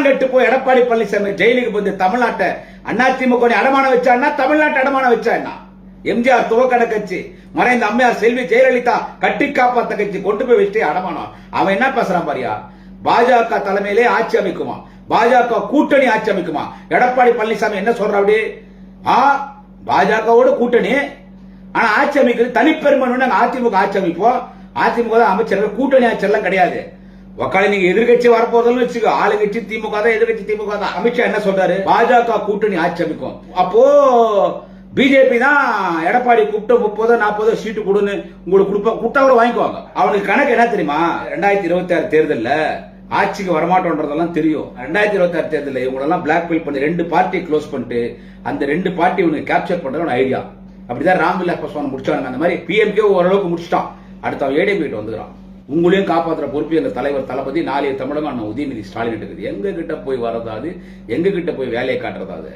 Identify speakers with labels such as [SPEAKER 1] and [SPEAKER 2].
[SPEAKER 1] மானம் கெட்டு போய் எடப்பாடி பழனிசாமி ஜெயிலுக்கு வந்து தமிழ்நாட்டை அதிமுக அடமானம் வச்சான்னா தமிழ்நாட்டை அடமானம் வச்சா என்ன? எம்ஜிஆர் துவக்கட கட்சி, மறைந்த அம்மையார் செல்வி ஜெயலலிதா கட்டி காப்பாத்த கட்சி கொண்டு போய் வச்சு அடமானம். அவன் என்ன பேசுறான் பாரியா? பாஜக தலைமையிலே ஆட்சி அமைக்குமா, பாஜக கூட்டணி ஆட்சி அமைக்குமா? எடப்பாடி பழனிசாமி என்ன சொல்ற? அப்படி பாஜகவோட கூட்டணி, ஆனா ஆட்சி அமைக்கிறது தனிப்பெருமை. அதிமுக ஆட்சி அமைப்போம், அதிமுக தான் அமைச்சர்கள், கூட்டணி ஆட்சி எல்லாம் கிடையாது. உக்கால நீங்க எதிர்கட்சி வரப்போதுன்னு வச்சுக்கோ, ஆளுங்கட்சி திமுக தான், எதிர்கட்சி திமுக தான். அமித்ஷா என்ன சொல்றாரு? பாஜக கூட்டணி ஆட்சி அமைக்கும். அப்போ பிஜேபி தான் எடப்பாடி கூப்பிட்டு 30-40 சீட்டு கொடுன்னு உங்களுக்கு கொடுத்தா கூட வாங்கிக்குவாங்க. அவனுக்கு கணக்கு என்ன தெரியுமா? 2026 தேர்தல்ல ஆட்சிக்கு வரமாட்டோன்றதெல்லாம் தெரியும். 2026 தேர்தலில் இவங்களெல்லாம் பிளாக்மெயில் பண்ணி 2 பார்ட்டி க்ளோஸ் பண்ணிட்டு அந்த 2 பார்ட்டி இவனுக்கு கேப்சர் பண்றது ஐடியா. அப்படிதான் ராம்விலாஸ் பாஸ்வான் முடிச்சாங்க. அந்த மாதிரி பிஎம்கே ஓரளவுக்கு முடிச்சிட்டான். அடுத்த அவன் ஏடிஎம் கிட்ட வந்துக்கிறான். உங்களையும் காப்பாற்றுற பொறுப்பு எங்க தலைவர் தளபதி நாளைய தமிழகம் உதயநிதி ஸ்டாலின் இருக்குது. எங்க கிட்ட போய் வரதாது, எங்க கிட்ட போய் வேலையை காட்டுறதாது.